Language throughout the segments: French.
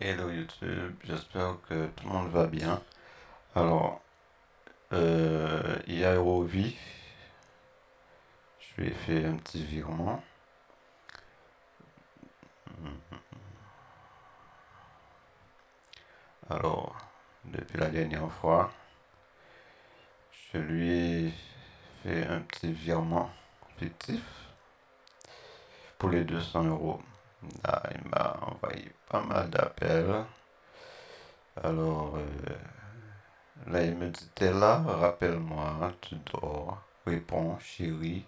Hello YouTube, j'espère que tout le monde va bien. Alors, il y a Rovi, je lui ai fait un petit virement. Alors, depuis la dernière fois, je lui ai fait un petit virement fictif pour les 200 €. Là, il m'a envoyé pas mal d'appels. Alors, là, il me dit, t'es là, rappelle-moi, tu dors, réponds, chérie,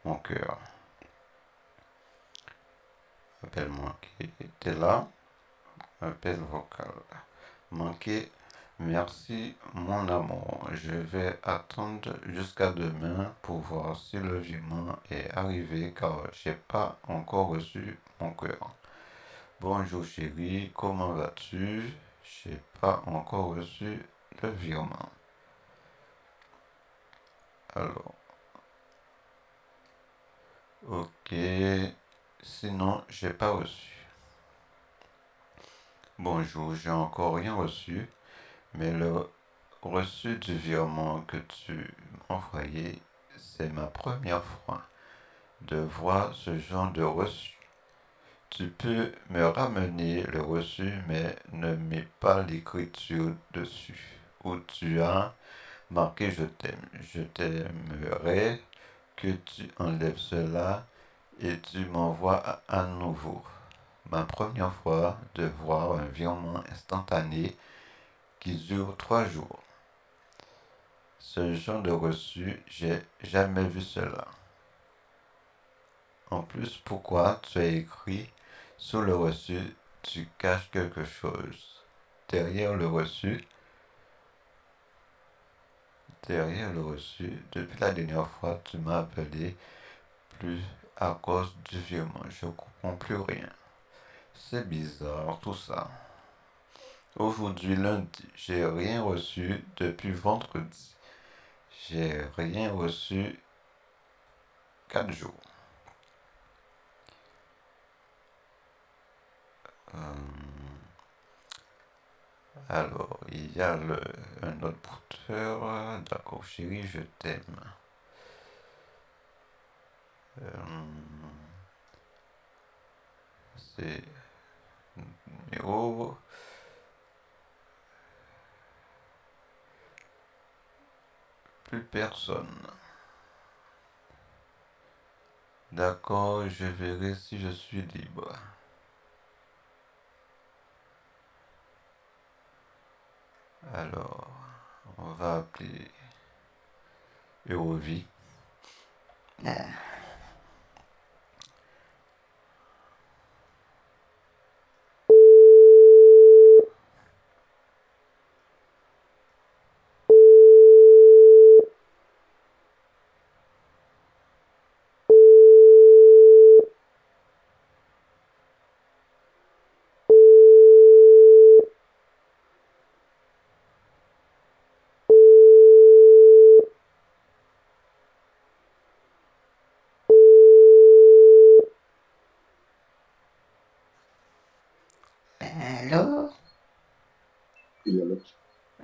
mon cœur. Appelle-moi, qui t'es là, appel vocal. Manqué, merci mon amour. Je vais attendre jusqu'à demain pour voir si le virement est arrivé car j'ai pas encore reçu mon cœur. Bonjour chérie, comment vas-tu? J'ai pas encore reçu le virement. Alors, ok. Sinon, j'ai pas reçu. Bonjour, j'ai encore rien reçu, mais le reçu du virement que tu m'as envoyé, c'est ma première fois de voir ce genre de reçu. Tu peux me ramener le reçu, mais ne mets pas l'écriture dessus. Où tu as marqué je t'aime. Je t'aimerais que tu enlèves cela et tu m'envoies à nouveau. Ma première fois de voir un virement instantané qui dure 3 jours. Ce genre de reçu, j'ai jamais vu cela. En plus, pourquoi tu as écrit sous le reçu, tu caches quelque chose. Derrière le reçu, depuis la dernière fois, tu m'as appelé plus à cause du virement. Je comprends plus rien. C'est bizarre tout ça. Aujourd'hui lundi, j'ai rien reçu depuis vendredi. J'ai rien reçu 4 jours. Alors, il y a un autre brouteur. D'accord, chérie, je t'aime. C'est numéro. Plus personne. D'accord, je verrai si je suis libre. Alors, on va appeler Eurovie. Allô? Oui, allô?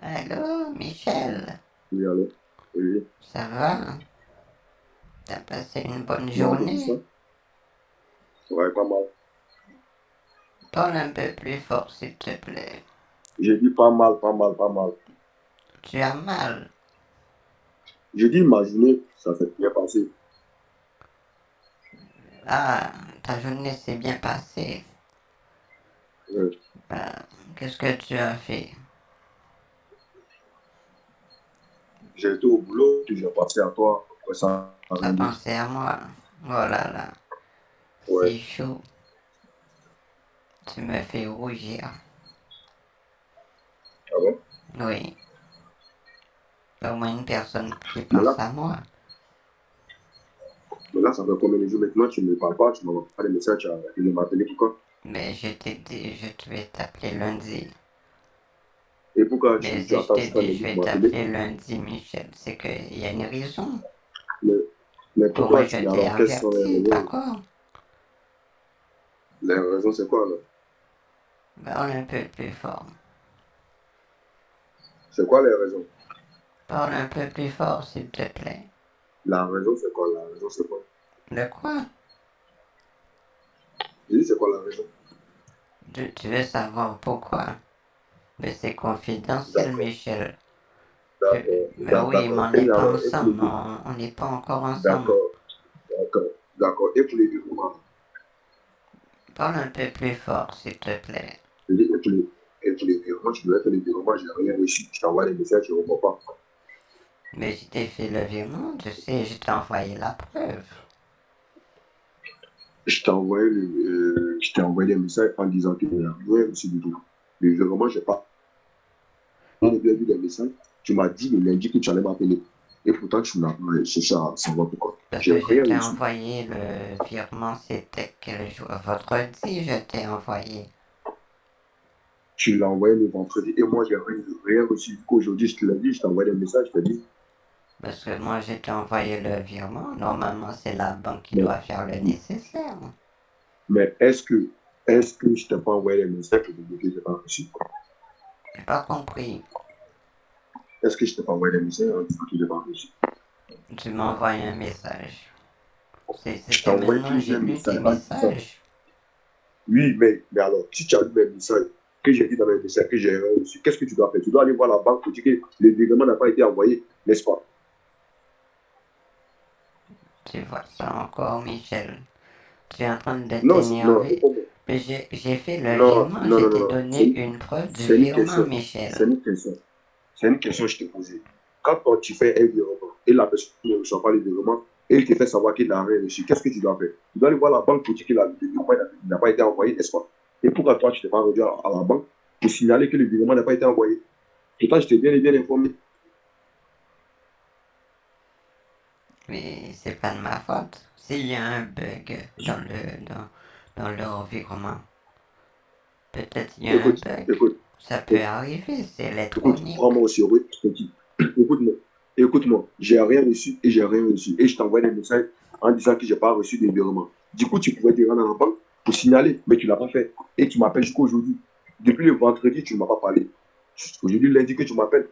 Allô, Michel? Oui, allô? Oui, Ça va? T'as passé une bonne tu m'as entendu ça? journée? Ouais, pas mal. Parle un peu plus fort, s'il te plaît. J'ai dit pas mal, pas mal, pas mal. Tu as mal. J'ai dit ma journée, ça s'est bien passé. Ah, ta journée s'est bien passée. Ouais. Bah, qu'est-ce que tu as fait? J'ai été au boulot, puis j'ai passé à toi. Après ça, T'as rien d'autre. pensé à moi? Oh là là, Ouais. c'est chaud. Tu me fais rougir. Ah bon? Oui, au moins une personne qui Mais pense là, à moi. mais là, ça fait combien de jours maintenant? Tu ne me parles pas, tu ne m'envoies pas de messages, tu as arrêté de m'appeler pourquoi? Mais je t'ai dit, je vais t'appeler lundi. Et pourquoi Mais tu si je attends t'ai jusqu'à dit, je lundi vais pour m'appeler? t'appeler lundi, Michel, c'est qu'il y a une raison. Mais, mais Au moins, pourquoi je tu... t'ai Alors, quelles sont les averti, raisons? d'accord? Les raisons, c'est quoi, là? Parle un peu plus fort. C'est quoi les raisons? Parle un peu plus fort, s'il te plaît. La raison, c'est quoi? La raison, c'est quoi? De quoi? Je dis, c'est quoi la raison? Tu veux savoir pourquoi? Mais c'est confidentiel, D'accord, Michel. Mais oui, mais d'accord. on Et n'est pas alors, et pour les ensemble. deux? On n'est pas encore ensemble. D'accord, d'accord, d'accord. Et pour les virements? Parle un peu plus fort, s'il te plaît. Je dis, et pour les virements, tu devais faire les virements, j'ai rien reçu. Je t'envoie des messages, je ne revois pas. Mais je t'ai fait le virement, tu sais, je t'ai envoyé la preuve. Je t'ai envoyé des messages en disant que rien reçu du tout. Le virement, je n'ai pas. On a bien vu des messages. Tu m'as dit le lundi que tu allais m'appeler. Et pourtant, tu n'as pas cherché à savoir pourquoi. Parce J'ai que je rien t'ai reçu. envoyé le virement, c'était quel jour? Vendredi, je t'ai envoyé. Tu l'as envoyé le vendredi et moi, j'ai rien reçu. Du coup, aujourd'hui, je te l'ai dit, je t'ai envoyé des messages, je t'ai dit. Parce que moi, je t'ai envoyé le virement. Normalement, c'est la banque qui Mais, doit faire le nécessaire. mais est-ce que je t'ai pas envoyé des messages pour te dire que je n'ai pas reçu? J'ai pas compris. Est-ce que je t'ai pas envoyé des messages en disant que je n'ai pas reçu? Tu m'as envoyé un message. C'est Je t'ai que envoyé maintenant, j'ai plusieurs lu tes messages en disant. messages. Oui, mais alors, si tu as lu mes messages, que j'ai dit dans mes messages que j'ai rien reçu, qu'est-ce que tu dois faire? Tu dois aller voir la banque pour dire que le virement n'a pas été envoyé, n'est-ce pas? Tu vois ça encore, Michel. Tu es en train de Non, non, t'énerver. réponds-moi. Mais j'ai fait le Non, virement, non, je non, non, t'ai non. donné une preuve du C'est une virement, question. C'est Michel. une question. C'est une question que je t'ai posée. Quand toi, tu fais un virement et la personne ne reçoit pas le virement et il te fait savoir qu'il n'a rien reçu, qu'est-ce que tu dois faire? Tu dois aller voir la banque pour dire que le virement n'a pas été envoyé, n'est-ce pas? Et pourquoi toi, tu t'es pas rendu à la banque pour signaler que le virement n'a pas été envoyé? Et toi, je t'ai bien et bien informé. Mais c'est pas de ma faute. S'il y a un bug dans le virement, peut-être il y a un Écoute, bug. écoute, Ça peut arriver, c'est écoute, électronique. prends-moi au sérieux, je te dis. Écoute-moi, écoute-moi, j'ai rien reçu et j'ai rien reçu. Et je t'envoie des messages en disant que j'ai pas reçu de virement. Du coup, tu pouvais te rendre à la banque pour signaler, mais tu l'as pas fait. Et tu m'appelles jusqu'aujourd'hui. Depuis le vendredi, tu ne m'as pas parlé. Aujourd'hui, lundi que tu m'appelles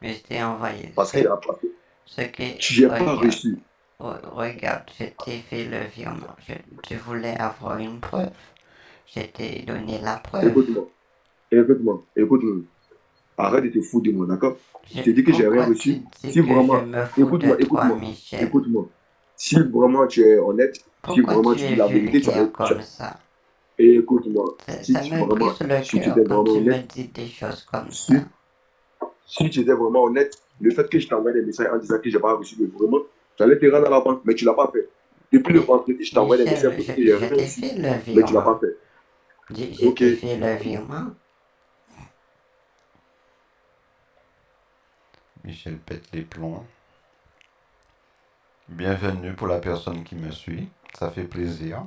Mais je t'ai envoyé parce que ce que... j'ai pas Regarde, reçu. regarde, je t'ai fait le virement. Tu voulais avoir une preuve. Je t'ai donné la preuve. Écoute-moi, écoute-moi. Arrête de te foutre de moi, d'accord? Je te dis que j'ai rien Pourquoi tu reçu. dis Si que je vraiment, me fous de écoute-moi, toi, écoute-moi, Michel? écoute-moi. Si vraiment tu es honnête, si Pourquoi vraiment tu tu dis es la vérité, vulgaire comme ça? écoute-moi. Ça me brise le Si tu cœur étais quand vraiment tu me honnête, dis des choses comme ça. si, si tu étais vraiment honnête, le fait que je t'envoie des messages en disant que j'ai pas reçu le virement, j'allais te rendre à la banque, mais tu l'as pas fait. Depuis le Mais vendredi, je t'envoie des messages Michel, pour dire que j'ai je rien t'ai reçu, fait le mais tu l'as pas virement. fait. Je Ok, t'ai fait le virement. Michel pète les plombs. Bienvenue pour la personne qui me suit. Ça fait plaisir.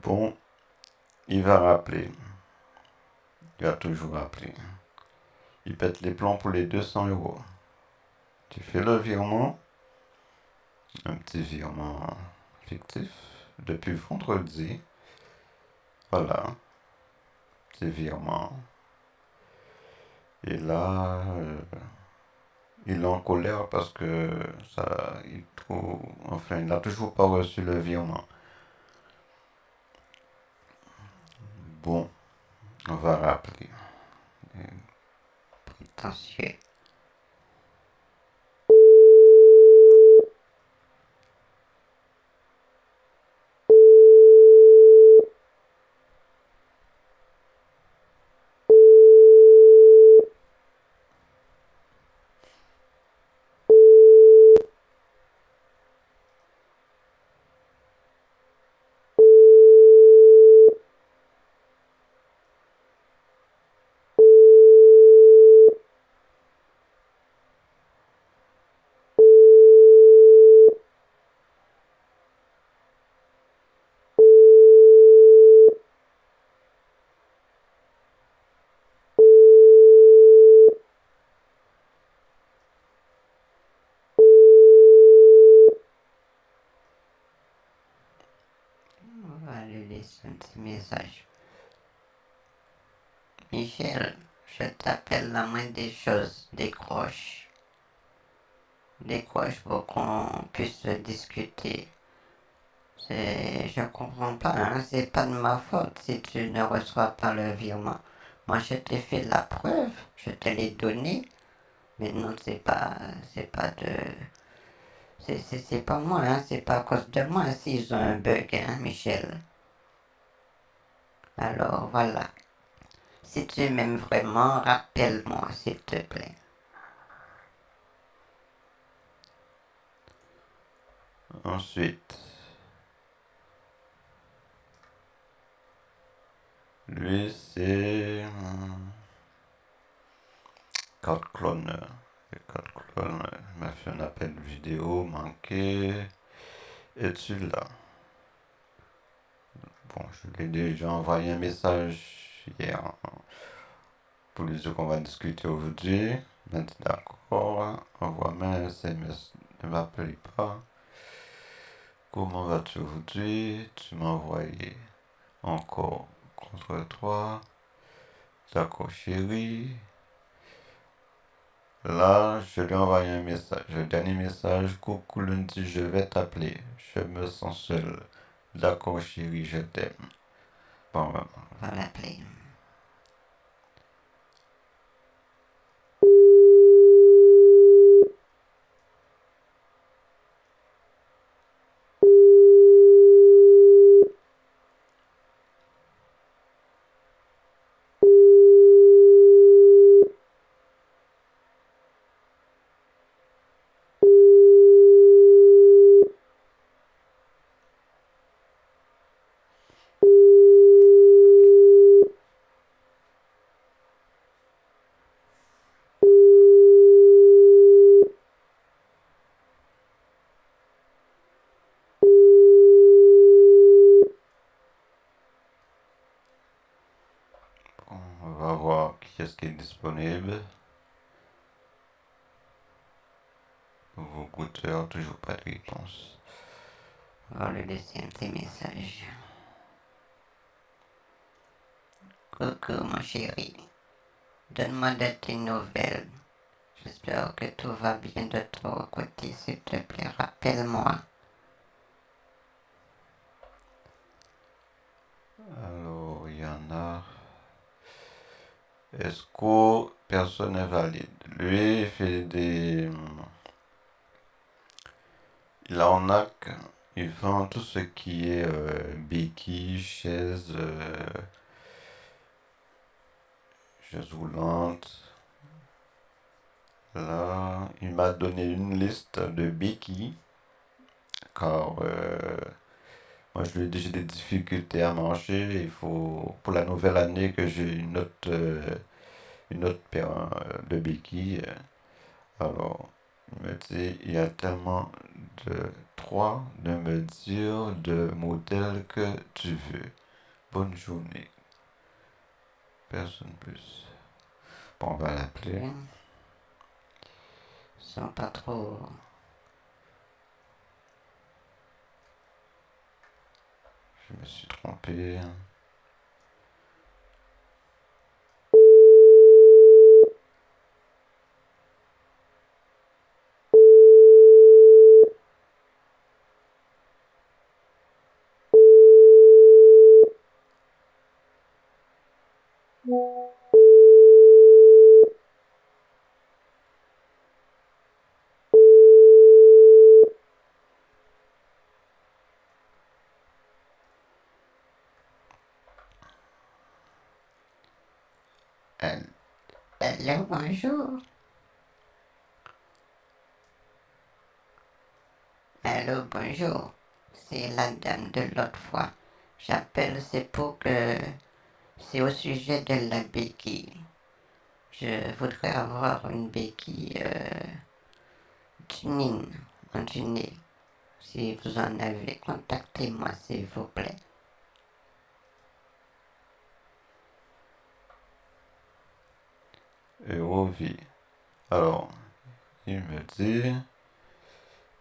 Bon, il va rappeler. Il va toujours rappeler. Il pète les plombs pour les 200 €. Tu fais le virement, un petit virement fictif, depuis vendredi. Voilà, petit virement. Et là, il est en colère parce que ça, il trouve, enfin, il n'a toujours pas reçu le virement. Bon, on va rappeler. Attention. laisser un petit message. Michel, je t'appelle la moindre des choses. Décroche. Décroche pour qu'on puisse discuter. Je comprends pas, hein, c'est pas de ma faute si tu ne reçois pas le virement. Moi, je t'ai fait la preuve, je te l'ai donné. Mais non, c'est pas de, c'est pas moi, hein, c'est pas à cause de moi s'ils ont un bug, hein, Michel. Alors voilà. Si tu m'aimes vraiment, rappelle-moi, s'il te plaît. Ensuite, lui, c'est Code Clone. Code Clone m'a fait un appel vidéo manqué. Es-tu là? Bon, je lui ai déjà envoyé un message hier pour lui dire qu'on va discuter aujourd'hui. Il m'a dit d'accord, envoie-moi un SMS. Ne m'appelle pas. Comment vas-tu aujourd'hui? Tu m'as envoyé encore contre toi. D'accord, chérie. Là, je lui ai envoyé un message. Le dernier message, coucou lundi, je vais t'appeler. Je me sens seul. D'accord, chérie, je t'aime. Bon, ben, On va l'appeler. on va voir qui est-ce qui est disponible. Nouveau goûteur, toujours pas de réponse. On va lui laisser un petit message. Coucou, mon chéri. Donne-moi de tes nouvelles. J'espère que tout va bien de ton côté, s'il te plaît. Rappelle-moi. Alors, il y en a. Esco, personne invalide. Lui, il fait des. Il arnaque. Il vend tout ce qui est béquilles, chaises roulantes. Là, il m'a donné une liste de béquilles. Car moi, je lui ai dit j'ai des difficultés à marcher. Il faut, pour la nouvelle année, que j'ai une autre paire de béquilles. Alors, il me dit, il y a tellement de droits de me dire de modèle que tu veux. Bonne journée. Personne plus. Bon, on va l'appeler. Ils sont pas trop. Je me suis trompé. Allô, bonjour. Allô, bonjour. C'est la dame de l'autre fois. J'appelle, c'est pour que. C'est au sujet de la béquille. Je voudrais avoir une béquille tuning, en tuning. Si vous en avez, contactez-moi s'il vous plaît. Eurovie. Alors, il me dit,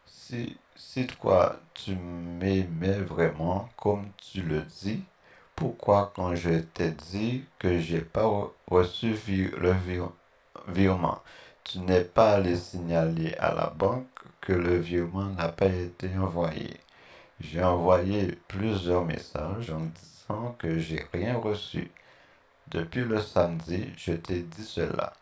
si toi tu m'aimais vraiment comme tu le dis, pourquoi quand je t'ai dit que j'ai pas reçu le virement, tu n'es pas allé signaler à la banque que le virement n'a pas été envoyé? J'ai envoyé plusieurs messages en disant que j'ai rien reçu. Depuis le samedi, je t'ai dit cela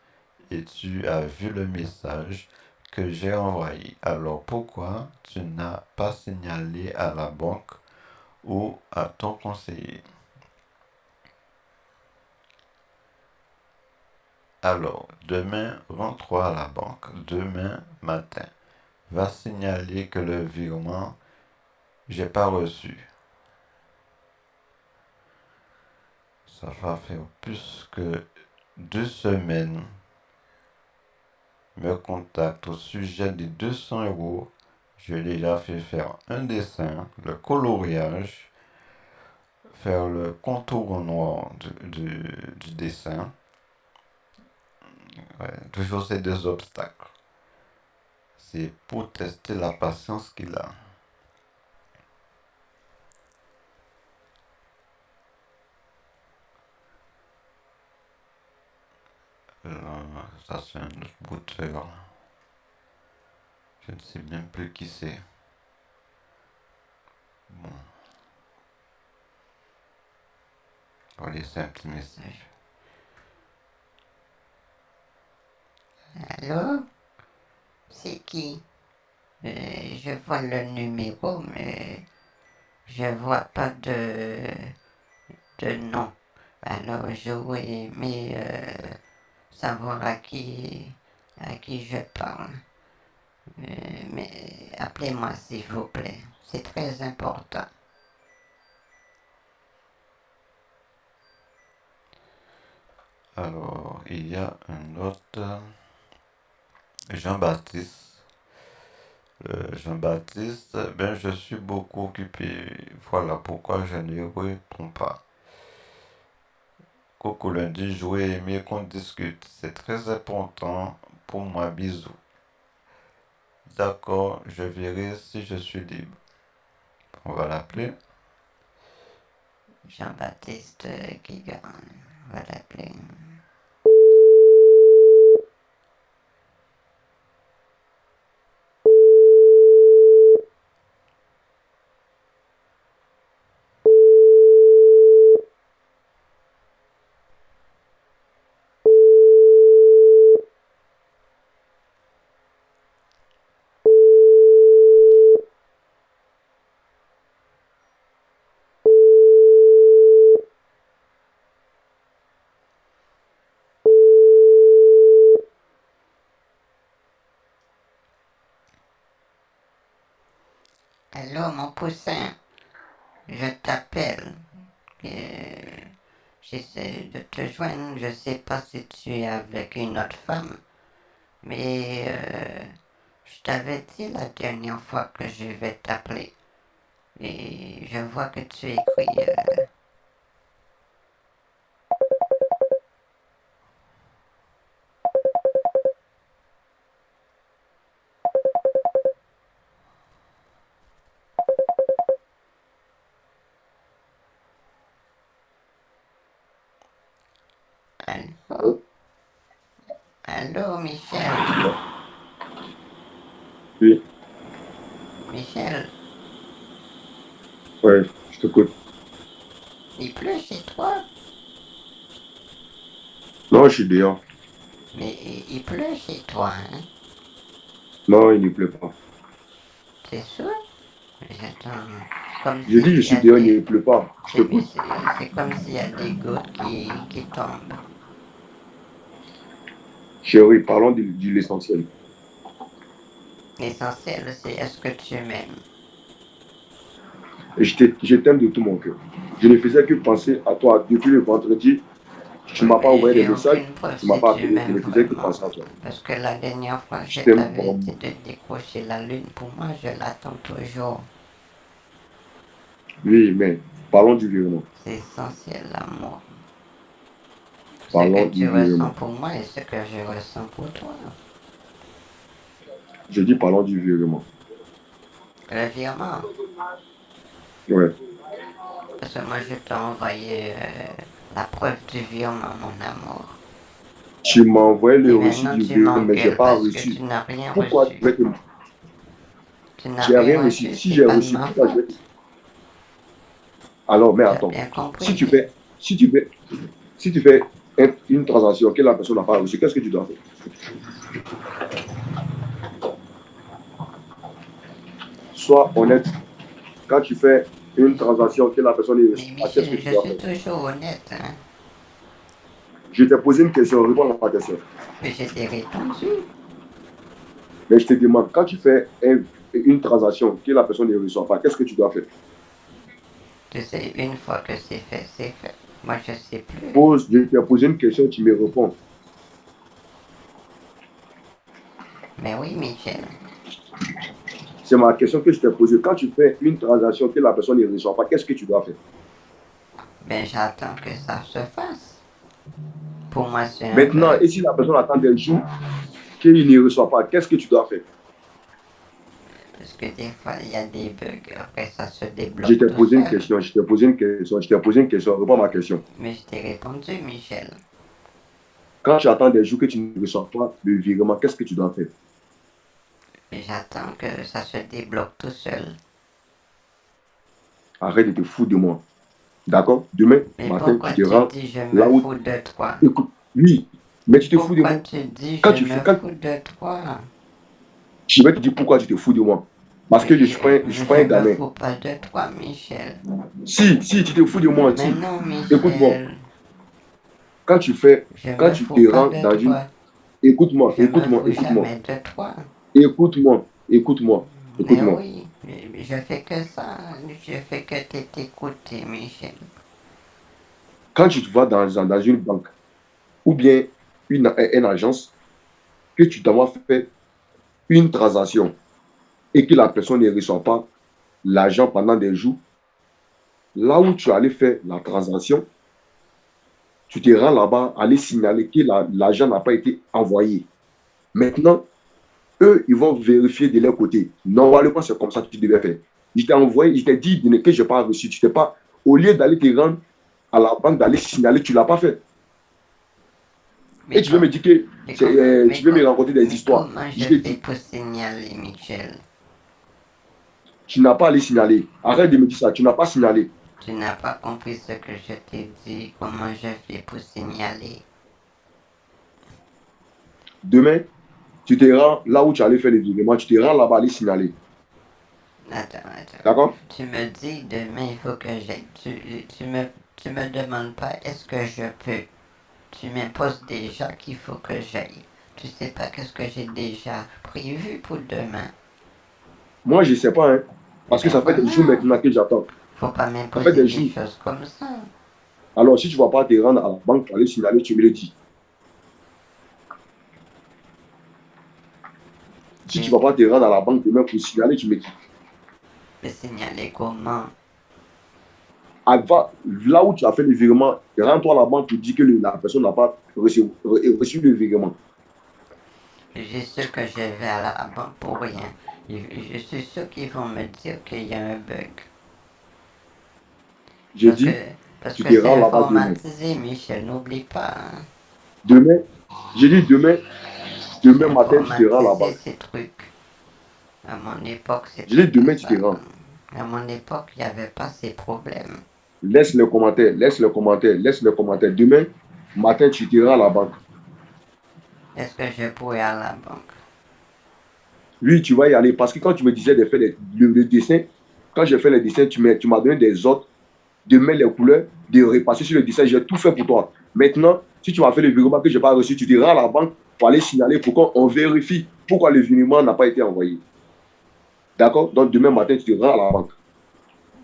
et tu as vu le message que j'ai envoyé. Alors pourquoi tu n'as pas signalé à la banque ou à ton conseiller? Alors, demain, rends-toi à la banque, demain matin. Va signaler que le virement, j'ai pas reçu. Ça va faire plus que 2 semaines. Me contacte au sujet des 200 €. J'ai déjà fait faire un dessin, le coloriage, faire le contour noir du dessin. Ouais, toujours c'est des obstacles. C'est pour tester la patience qu'il a. Ça c'est un autre brouteur. Je ne sais même plus qui c'est. Bon, on va laisser un petit message. Allô? C'est qui? Je vois le numéro, mais je vois pas de nom. Alors j'aurais aimé savoir à qui je parle. Mais appelez-moi s'il vous plaît. C'est très important. Alors, il y a un autre, Jean-Baptiste. Jean-Baptiste, ben je suis beaucoup occupé. Voilà pourquoi je ne réponds pas. Coco lundi, j'aurais aimé qu'on discute. C'est très important pour moi. Bisous. D'accord, je verrai si je suis libre. On va l'appeler. Jean-Baptiste Guigan, on va l'appeler. Allô, mon poussin, je t'appelle. J'essaie de te joindre. Je sais pas si tu es avec une autre femme, mais je t'avais dit la dernière fois que je vais t'appeler. Et je vois que tu écris. Allô? Allô, Michel? Oui, Michel, ouais, je t'écoute. il pleut chez toi? Non, je suis dehors. Mais il pleut chez toi, hein? Non, il ne pleut pas. C'est sûr? J'attends. Comme Je dis, je s'il y suis a dehors, il des. ne pleut pas. Je t'écoute. C'est comme s'il y a des gouttes qui tombent. Chérie, parlons de l'essentiel. L'essentiel, c'est est-ce que tu m'aimes? Et je t'aime de tout mon cœur. Je ne faisais que penser à toi depuis le vendredi. Tu Oui, ne m'as pas mais envoyé des j'ai messages, aucune preuve tu ne m'as si pas tu appelé. Je m'aimes ne faisais que vraiment. penser à toi. Parce que la dernière fois, Je je t'aime t'avais vraiment. dit de décrocher la lune. Pour moi, je l'attends toujours. Oui, mais parlons du virement. C'est essentiel, l'amour. Ce que Parlons tu du ressens virement. pour moi et ce que je ressens pour toi. Je dis parlons du virement. Le virement, Ouais. Parce que moi, je t'ai envoyé la preuve du virement, mon amour. Tu m'as envoyé le Et reçu maintenant, du tu virement, mais je n'ai m'engueules pas parce que reçu. tu n'as rien Pourquoi reçu. je vais te... Tu n'as J'ai rien rien reçu. reçu, Si c'est j'ai pas de reçu, ma pourquoi je vais te... faute. Alors, mais Tu as attends. bien Si compris. tu fais, si tu fais, si tu fais une transaction que la personne n'a pas reçue, qu'est-ce que tu dois faire? Sois honnête. Quand tu fais une transaction que la personne ne reçoit Mais pas, qu'est-ce que Michel, tu je dois suis faire? toujours honnête, hein. Je t'ai posé une question, réponds à ma question. Mais je t'ai répondu. Mais je te demande, quand tu fais une transaction que la personne ne reçoit pas, qu'est-ce que tu dois faire? Tu sais, une fois que c'est fait, c'est fait. Moi, je sais plus. Je t'ai posé une question, tu me réponds. Mais oui, Michel. C'est ma question que je t'ai posée. Quand tu fais une transaction que la personne ne reçoit pas, qu'est-ce que tu dois faire? Ben, j'attends que ça se fasse. Pour moi, c'est un Maintenant, bug. et si la personne attend des jours qu'il ne reçoit pas, qu'est-ce que tu dois faire? Parce que des fois, il y a des bugs. Après, ça se Je débloque t'ai tout posé une seul. question, je t'ai posé une question, je t'ai posé une question, réponds à ma question. Mais je t'ai répondu, Michel. Quand tu attends des jours que tu ne reçois pas le virement, qu'est-ce que tu dois faire? Mais j'attends que ça se débloque tout seul. Arrête de te foutre de moi. D'accord? Demain Mais matin, tu pourquoi te tu rends dis je me là où... fous de toi? Écoute, oui, mais tu te fous de Pourquoi moi. tu dis Quand je tu fais, me quand... fous de toi? Je vais te dire pourquoi tu te fous de moi. Parce que Mais je ne suis, je suis pas je un me gamin. fous pas de toi, Michel. Si tu te fous de moi, Mais si. non, Écoute-moi. Michel. Quand tu fais, Je quand me tu fous te pas rends de dans une... toi. Écoute-moi, Je me écoute-moi, fous écoute-moi. jamais de toi. Écoute-moi, écoute-moi, Mais écoute-moi. oui, je fais que ça. Je fais que t'écouter, Michel. Quand tu vas dans une banque ou bien une agence, que tu dois faire une transaction et que la personne ne reçoit pas l'argent pendant des jours, là où tu allais faire la transaction, tu te rends là-bas, aller signaler que l'argent n'a pas été envoyé. Maintenant, eux, ils vont vérifier de leur côté. Normalement, c'est comme ça que tu devais faire. Je t'ai envoyé, je t'ai dit que je n'ai pas reçu. Tu t'es pas, au lieu d'aller te rendre à la banque, d'aller signaler, tu ne l'as pas fait. Et Mais, tu veux me dire que tu veux me raconter des mais histoires. comment Je je t'ai fais dit, pour signaler, Michel? tu n'as pas allé signaler. Arrête de me dire ça, tu n'as pas signalé. Tu n'as pas compris ce que je t'ai dit. Comment je fais pour signaler? Demain, tu te rends là où tu allais faire les virements, tu te rends là-bas, aller signaler. Attends. D'accord? Tu me dis demain il faut que j'aille. Tu me demandes pas est-ce que je peux. Tu m'imposes déjà qu'il faut que j'aille. Tu sais pas qu'est-ce que j'ai déjà prévu pour demain. Moi, je ne sais pas, hein. Eh Parce que bien ça fait des jours voilà. maintenant que j'attends. Faut pas Ça fait m'imposer des des jours. choses comme ça. Alors, si tu ne vas pas te rendre à la banque pour aller signaler, tu me le dis. Si tu ne vas pas te rendre à la banque demain pour signaler, tu me dis. Me signaler comment? Là où tu as fait le virement, rends-toi à la banque pour dire que la personne n'a pas reçu le virement. Je suis sûr que je vais à la banque pour rien. Je suis sûr qu'ils vont me dire qu'il y a un bug. J'ai dit, Parce tu que te c'est rends là-bas demain. informatisé, Michel, n'oublie pas. Hein. Demain, j'ai dit demain, C'est demain matin, tu te rends informatisé là-bas. ces trucs. À mon époque, J'ai c'était dit pas demain, tu ça. te rends. À mon époque, il n'y avait pas ces problèmes. Laisse le commentaire, laisse le commentaire, laisse le commentaire. Demain matin, tu te rends à la banque. Est-ce que je pourrais à la banque? Oui, tu vas y aller parce que quand tu me disais de faire le dessin, quand j'ai fait le dessin, tu m'as donné des ordres de mettre les couleurs, de repasser sur le dessin. J'ai tout fait pour toi. Maintenant, si tu vas faire le virement que je n'ai pas reçu, tu te rends à la banque pour aller signaler pour qu'on vérifie pourquoi le virement n'a pas été envoyé. D'accord? Donc demain matin, tu te rends à la banque.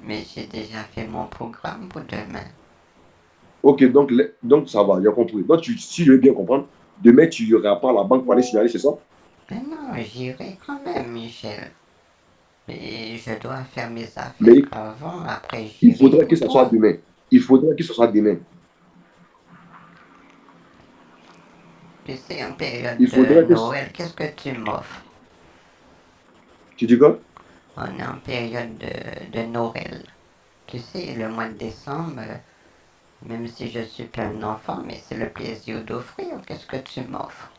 Mais j'ai déjà fait mon programme pour demain. Ok, donc ça va, j'ai compris. Donc si je veux bien comprendre, demain tu n'iras pas à la banque pour aller signaler, c'est ça? Mais non, j'irai quand même, Michel. Mais je dois faire mes affaires Mais avant, après il j'irai faudrait que pour ce soit toi. demain. Il faudrait que ce soit demain. Tu sais, en période Il de faudrait que... Noël, qu'est-ce que tu m'offres? Tu dis quoi? On est en période de Noël. Tu sais, le mois de décembre, même si je suis plein d'enfants, mais c'est le plaisir d'offrir. Qu'est-ce que tu m'offres?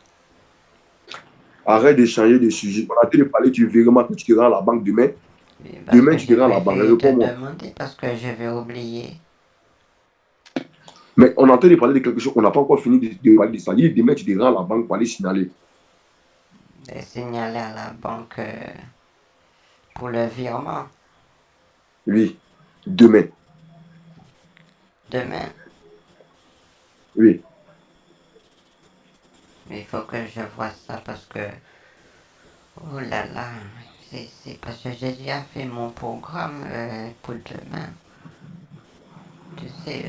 Arrête de changer de sujet. On a été de parler du virement que tu te rends à la banque demain. Parce Demain, que tu te j'ai rends à la banque. préféré te Réponds-moi. demander parce que je vais oublier. Mais on a en train de parler de quelque chose. On n'a pas encore fini de parler de ça. Il dit demain, tu te rends à la banque pour aller signaler. De signaler à la banque pour le virement. Oui. Demain. Demain, Oui. mais il faut que je vois ça parce que, oh là là, c'est parce que j'ai déjà fait mon programme pour demain. Tu sais,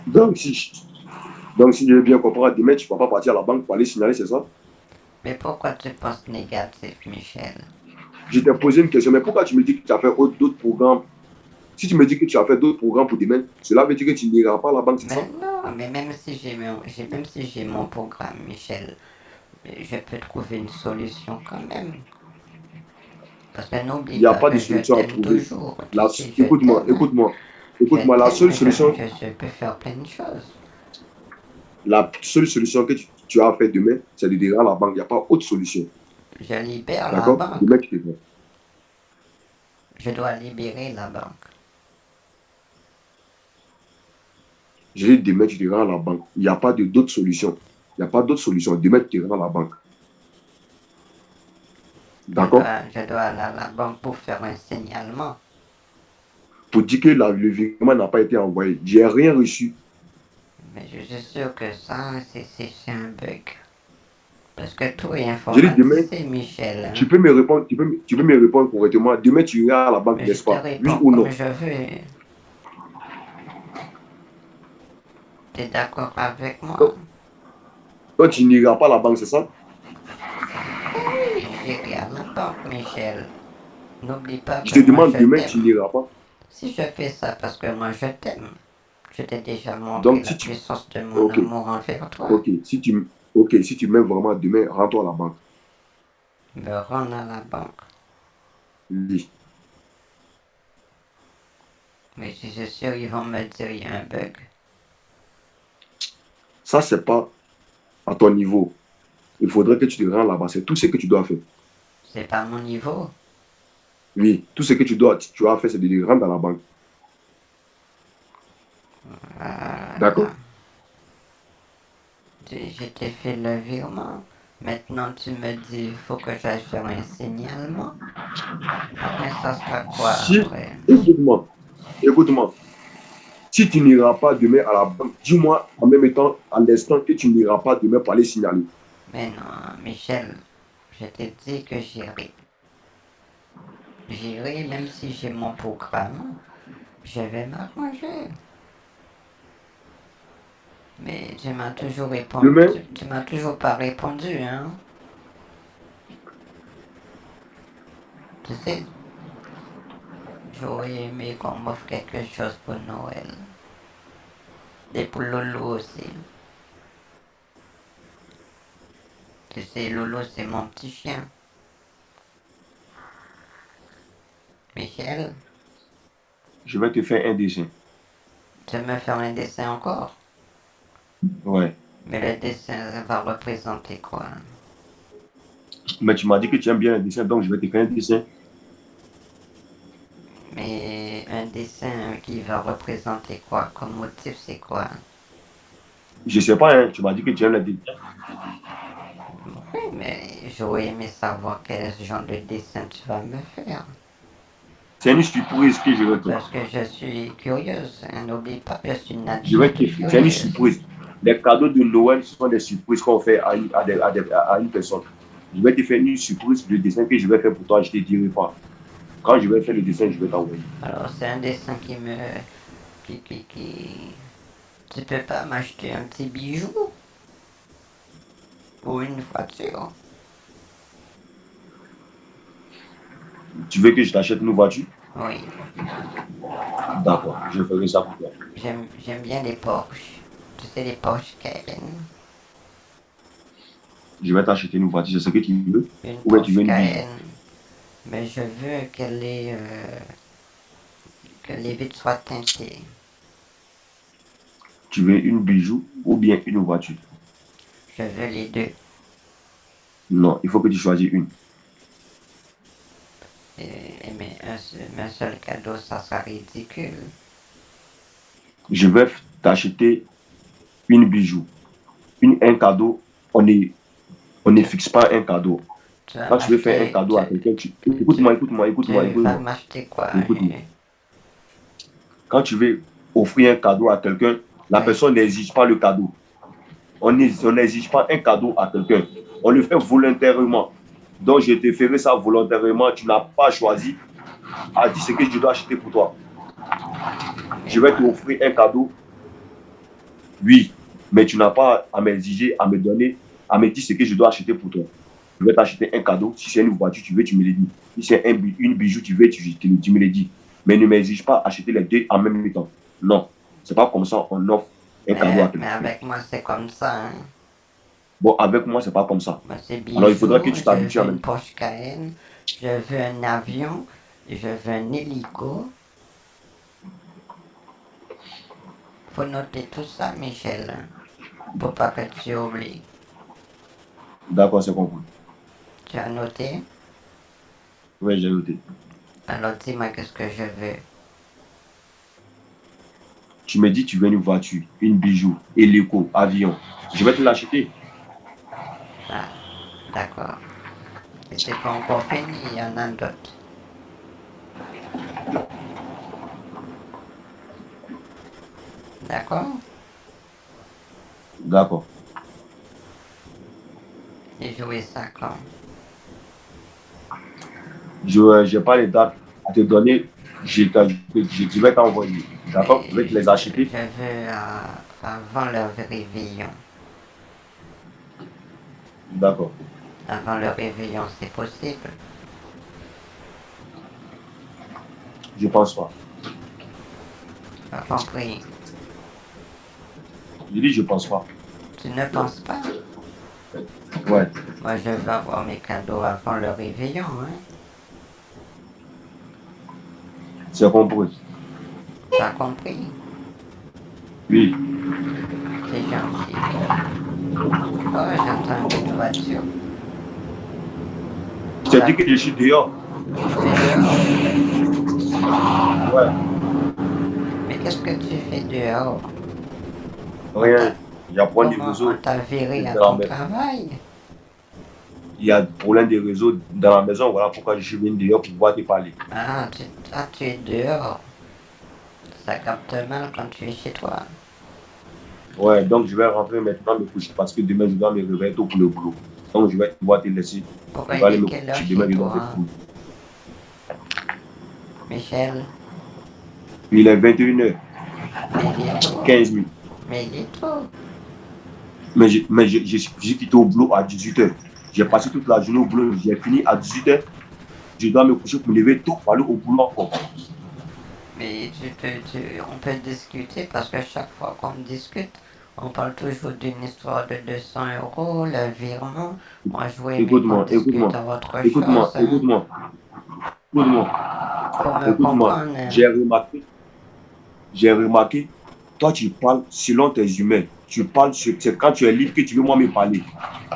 Donc, si je veux bien comprendre, demain, tu ne vas pas partir à la banque pour aller signaler, c'est ça? mais pourquoi tu penses négatif, Michel? Je t'ai posé une question, mais pourquoi tu me dis que tu as fait d'autres programmes? Si tu me dis que tu as fait d'autres programmes pour demain, cela veut dire que tu n'iras pas à la banque, c'est Mais ça? non, mais même si j'ai mon programme, Michel, je peux trouver une solution quand même. Parce que Il n'oublie n'y a pas pas de que je solution à t'aime trouver. toujours. Tu sais, je Écoute-moi, t'aime. écoute-moi, Je écoute-moi. La t'aime, seule solution, je peux faire plein de choses. que tu as à faire demain, c'est de dire à la banque. Il n'y a pas autre solution. Je libère la D'accord? banque. Demain, tu te fais. Je dois libérer la banque. Je dis demain, tu te rends à la banque. Il n'y a pas d'autre solution. Il n'y a pas d'autre solution. Demain, tu te rends à la banque. D'accord? Je dois aller à la banque pour faire un signalement. Pour dire que le virement n'a pas été envoyé. Je n'ai rien reçu. Mais je suis sûr que ça, c'est un bug. Parce que tout est Je dis demain, informatisé, Michel. tu Hein? peux me répondre, tu peux me répondre correctement. Demain, tu iras à la banque, Mais je n'est-ce te pas? Oui réponds ou comme non? je veux. T'es d'accord avec moi? Donc, donc tu n'iras pas à la banque, c'est ça? Oui, j'irai à la banque, Michel. N'oublie pas Je que te moi demande je demain, tu t'aime. n'iras pas. Si je fais ça parce que moi je t'aime, je t'ai déjà montré Donc, la si tu. puissance de mon Ok, amour envers toi. ok. Si tu m'aimes vraiment demain, rends-toi à la banque. Me rendre à la banque. Oui. Mais si c'est sûr, ils vont me dire il y a un bug. Ça, c'est pas à ton niveau. Il faudrait que tu te rendes là-bas. C'est tout ce que tu dois faire. C'est pas mon niveau. Oui, tout ce que tu as fait, c'est de te rendre à la banque. Voilà. D'accord? Je t'ai fait le virement. Maintenant tu me dis il faut que j'aille faire un signalement. Après ça sera quoi Si, après? écoute-moi, écoute-moi. Si tu n'iras pas demain à la banque, dis-moi en même temps, à l'instant que tu n'iras pas demain pour aller signaler. Mais non, Michel, je t'ai dit que j'irai. J'irai même si j'ai mon programme. Je vais m'arranger. Mais tu m'as toujours répondu. Demain, Tu m'as toujours pas répondu, hein? Tu sais, j'aurais aimé qu'on m'offre quelque chose pour Noël. Et pour Loulou aussi. Tu sais, Loulou, c'est mon petit chien. Michel, je vais te faire un dessin. tu veux me faire un dessin encore? Ouais. Mais le dessin va représenter quoi? Mais tu m'as dit que tu aimes bien le dessin, donc je vais te faire un dessin. Mais un dessin qui va représenter quoi? Comme motif, c'est quoi? Je sais pas, hein, tu m'as dit que tu aimes le dessin. Oui, mais j'aurais aimé savoir quel genre de dessin tu vas me faire. C'est une surprise que je vais te Parce que je suis curieuse. Hein, n'oublie pas, je suis une Je vais adulte te faire. C'est une curieuse. surprise. Les cadeaux de Noël sont des surprises qu'on fait à une personne. Je vais te faire une surprise de dessin que je vais faire pour toi, je ne te dirai pas. Quand je vais faire le dessin, je vais t'envoyer. Alors, c'est un dessin qui me. Qui. Tu peux pas m'acheter un petit bijou? Ou une voiture? Tu veux que je t'achète une voiture? Oui, D'accord, je ferai ça pour toi. j'aime bien les Porsche. Tu sais, les Porsche Cayenne. Je vais t'acheter une voiture, c'est ce que tu veux? Une Ou bien tu veux Porsche une bijou? Cayenne. Mais je veux qu'elle ait que les vitres soient teintées. Tu veux une bijou ou bien une voiture? Je veux les deux. Non, il faut que tu choisisses une. Mais un seul cadeau, ça sera ridicule. Je vais t'acheter une bijou. Un cadeau, on ne fixe pas un cadeau. Tu vas Quand tu veux faire un m'acheter. cadeau à quelqu'un, écoute-moi. Tu vas m'acheter quoi? Écoute-moi. Quand tu veux offrir un cadeau à quelqu'un, la Oui. personne n'exige pas le cadeau. On n'exige pas un cadeau à quelqu'un. On le fait volontairement. Donc, je te ferai ça volontairement. Tu n'as pas choisi à dire ce que je dois acheter pour toi. Mais Je vais moi, t'offrir un cadeau. Oui, mais tu n'as pas à m'exiger, à me donner, à me dire ce que je dois acheter pour toi. Je vais t'acheter un cadeau. Si c'est une voiture, tu veux, tu me le dis. Si c'est une bijou, tu veux, tu me le dis. Mais ne m'exige pas acheter les deux en même temps. Non, c'est pas comme ça on offre un cadeau à mais quelqu'un. avec moi, c'est comme ça. Hein. Bon, avec moi, c'est pas comme ça. Moi, c'est Alors, il bijoux, faudra que tu je t'habitues à veux une même. Porsche Cayenne, je veux un avion, je veux un hélico. Faut noter tout ça, Michel. Hein, pour pas que tu oublies. D'accord, c'est compris. Tu as noté? Oui, j'ai noté. Alors dis-moi qu'est-ce que je veux. Tu me dis, tu veux une voiture, une bijou, hélico, avion. Je vais te l'acheter. Ah, d'accord. Et c'est pas encore fini, il y en a d'autres. D'accord? D'accord. Et jouer ça quand? Je n'ai pas les dates à te donner. Je vais t'envoyer. D'accord? Je vais te les acheter. Je veux avant le réveillon. D'accord. Avant le réveillon, c'est possible? Je pense pas. Pas compris. Je dis, je pense pas. Tu ne penses pas? Ouais. Moi, je veux avoir mes cadeaux avant le réveillon, hein? C'est compris. Tu as compris? Oui. C'est gentil. Oh, j'entends un bruit de voiture. Tu as dit que je suis dehors. Tu es dehors? Ouais. Mais qu'est-ce que tu fais dehors? Rien. Il y a problème de Comment on réseau t'a viré à dans la ton maison. travail? Il y a problème de réseau dans la maison. Voilà pourquoi je suis venu dehors pour pouvoir te parler. Ah, tu es dehors. Ça capte mal quand tu es chez toi. Ouais, donc je vais rentrer maintenant me coucher parce que demain je dois me réveiller tôt pour le boulot. Donc je vais devoir te laisser. Pourquoi Je vais il aller est me quelle heure coucher. chez Demain je dois toi? être boulot. Michel, Il est 21h15. mais il est tôt. Mais il est tôt. Mais j'ai quitté au boulot à 18h. J'ai passé toute la journée au boulot. J'ai fini à 18h. Je dois me coucher pour me lever tôt pour aller au boulot encore. Mais on peut discuter parce que chaque fois qu'on discute, on parle toujours d'une histoire de 200 euros, le virement. Moi, je voulais aimé qu'on Écoute-moi, discute écoute-moi, autre écoute-moi, chose. Hein. écoute-moi, écoute-moi, Faut me écoute-moi. comprendre. Hein. J'ai remarqué, toi tu parles selon tes humains. Tu parles, c'est quand tu es libre que tu veux moi me parler.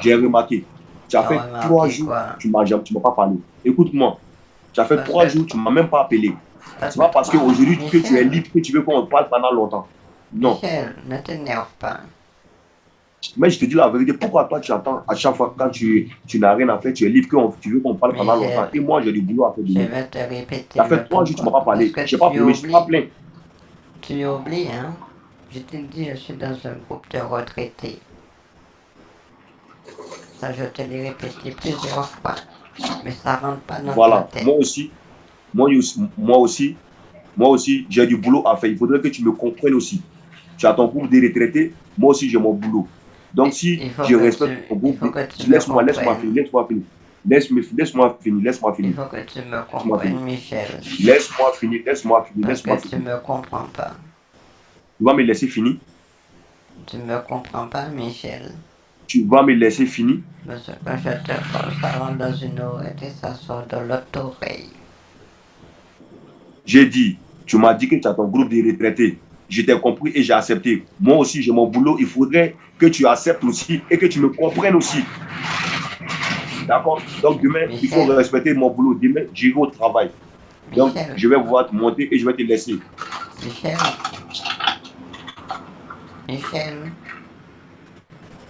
J'ai remarqué. Tu as T'as fait 3 jours, remarqué quoi? tu m'as pas parlé. Écoute-moi, tu as fait Parce 3 que, jours, tu m'as même pas appelé. parce C'est que pas parce toi, qu'aujourd'hui que tu es Michel, libre que tu veux qu'on parle pendant longtemps. Non. Michel, ne t'énerve pas. Mais je te dis la vérité, pourquoi toi tu attends à chaque fois quand tu n'as rien à faire, tu es libre, tu veux qu'on parle pendant longtemps. Michel, Et moi, j'ai du boulot à faire je demain. vais te Tu répéter as le fait 3 jours, tu pourquoi. ne m'as pas Parce parlé. que Je ne suis pas plaint. tu oublies, hein. Je t'ai dit, je suis dans un groupe de retraités. Ça, je te l'ai répété plusieurs fois. Mais ça rentre pas dans ta Voilà, tête. moi aussi, j'ai du boulot à faire. Il faudrait que tu me comprennes aussi. Tu as ton groupe de retraités, moi aussi j'ai mon boulot. Donc si Il faut je que respecte ton il groupe, faut que tu me laisse-moi comprennes. finir. Laisse-moi Il finir. faut que tu me Laisse-moi finir. comprennes, Michel. Laisse-moi Parce que finir. tu me comprends pas. Tu vas me laisser finir. Tu me comprends pas, Michel. Tu vas me laisser finir. Parce que quand je te parle, ça rentre dans une oreille et ça sort de l'autre oreille. J'ai dit, Tu m'as dit que tu as ton groupe de retraités. Je t'ai compris et j'ai accepté. Moi aussi, j'ai mon boulot. Il faudrait que tu acceptes aussi et que tu me comprennes aussi. D'accord? Donc demain, il faut Michel, respecter mon boulot. Demain, j'irai au travail. Donc, Michel, je vais voir te monter et je vais te laisser. Michel, Michel.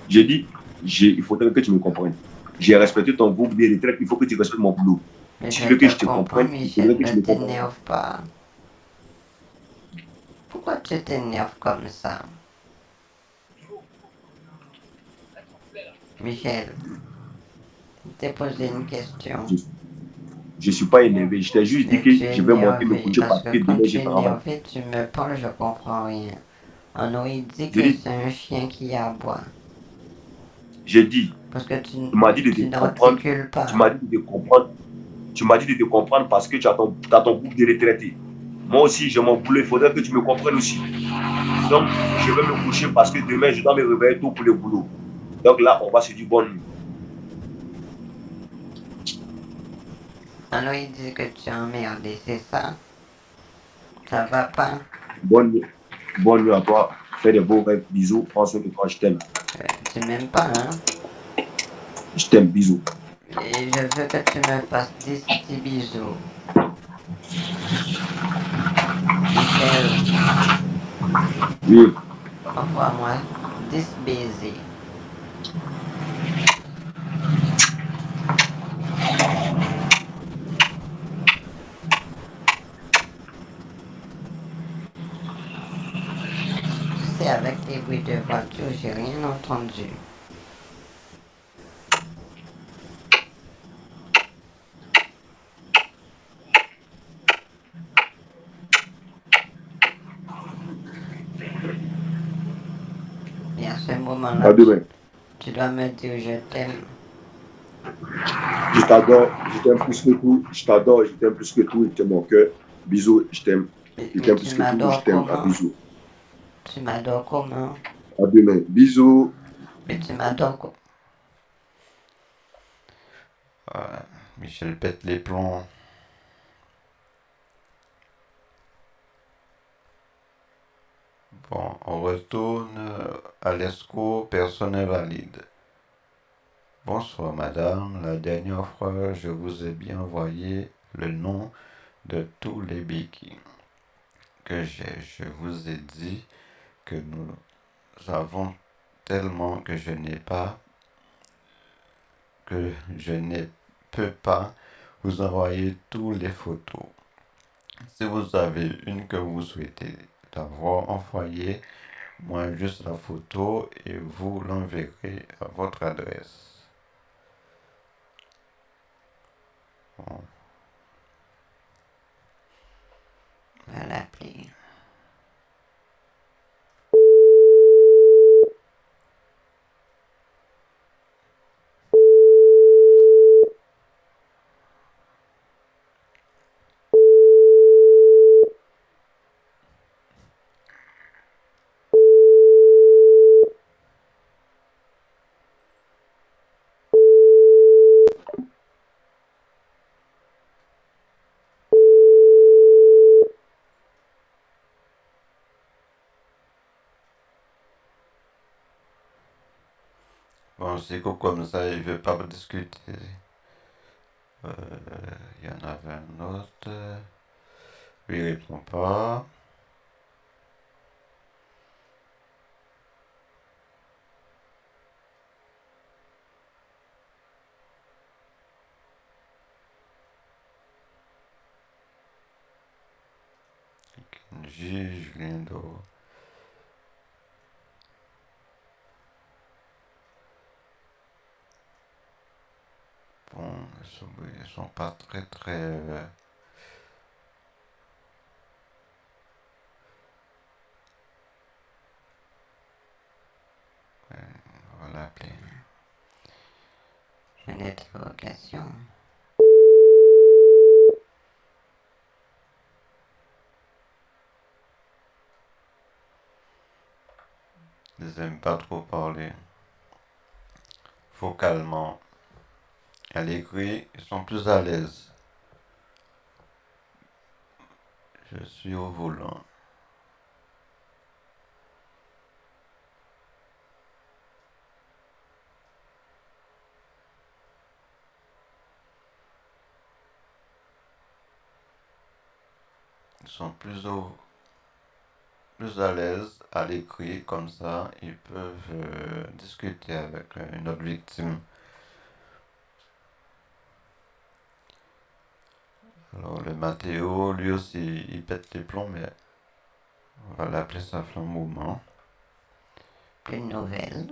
J'ai dit, il faudrait que tu me comprennes. J'ai respecté ton groupe de retraite, il faut que tu respectes mon boulot. Mais Si je tu veux que te je te comprends, comprenne, il faudrait Michel, que ne tu me comprennes. t'énerve pas. Pourquoi tu t'énerves comme ça? Michel, je t'ai posé une question. Je ne suis pas énervé. Je t'ai juste dit Et que tu es je vais monter me énervé coucher parce parce que que quand demain, tu je es travaille. énervé, tu me parles, je comprends rien. On aurait dit Je que dis, c'est un chien qui aboie. j'ai dit, Parce que tu m'as dit de tu te comprendre. n'articules Tu pas. m'as dit de te comprendre. Tu m'as dit de te comprendre parce que tu as ton groupe de retraités. Moi aussi, j'ai mon boulot. Il faudrait que tu me comprennes aussi. Donc, je vais me coucher parce que demain, je dois me réveiller tôt pour le boulot. Donc là, on va se dire bonne nuit. On aurait dit que tu es emmerdé, c'est ça? Ça va pas? Bonne nuit. Bonne nuit à toi. Fais des beaux rêves. Bisous. Prends soin de toi. Je t'aime. Tu m'aimes pas, hein? Je t'aime. Bisous. Et je veux que tu me fasses 10 petits bisous. Michel, Oui. envoie-moi 10 baisers. Tu sais, avec les bruits de voiture, j'ai rien entendu. Et à ce moment-là, À demain. tu dois me dire je t'aime. Je t'adore. Je t'aime plus que tout. Je t'adore. Je t'aime plus que tout. Tu es mon cœur. Bisous. Je t'aime. Je Mais t'aime tu plus que tout. Je m'adores t'aime. À comment? bisous. Tu m'adores comment? À demain. Bisous. Mais tu m'adores comment? Michel pète les plombs. Bon, on retourne à l'ESCO, personne invalide. Bonsoir madame, la dernière fois je vous ai bien envoyé le nom de tous les béquilles que j'ai. Je vous ai dit que nous avons tellement que je ne peux pas vous envoyer toutes les photos. Si vous avez une que vous souhaitez d'avoir envoyée, moi juste la photo et vous l'enverrez à votre adresse. Bon, On va l'appeler. c'est comme ça, il ne veut pas discuter. Il y en avait un autre. Lui, il répond pas. Kenji, Julien Do. Bon, ils sont pas très. On va l'appeler. Une interrogation. Ils n'aiment pas trop parler. Vocalement. À l'écrit, ils sont plus à l'aise. Je suis au volant. Ils sont plus à l'aise à l'écrit, comme ça, ils peuvent discuter avec une autre victime. Alors, le Mathéo, lui aussi, il pète les plombs, mais on va l'appeler ça mouvement. Plus de nouvelles.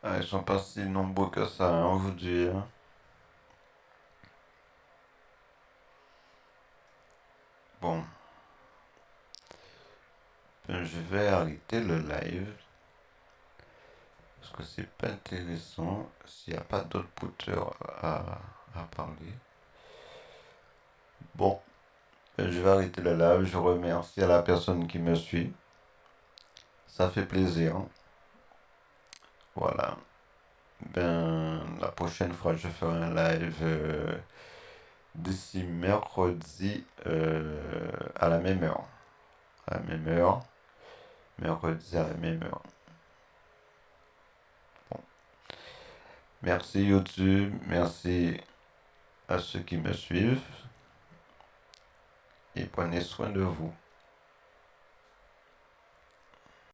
Ah, ils sont pas si nombreux que ça, hein, aujourd'hui. Hein. Bon, ben, je vais arrêter le live parce que c'est pas intéressant s'il n'y a pas d'autres pouteurs à parler. Bon, ben, je vais arrêter le live. Je remercie à la personne qui me suit. Ça fait plaisir. Voilà. Ben, la prochaine fois, je ferai un live d'ici mercredi à la même heure. À la même heure. Mercredi à la même heure. Bon. Merci YouTube. Merci à ceux qui me suivent. Et prenez soin de vous.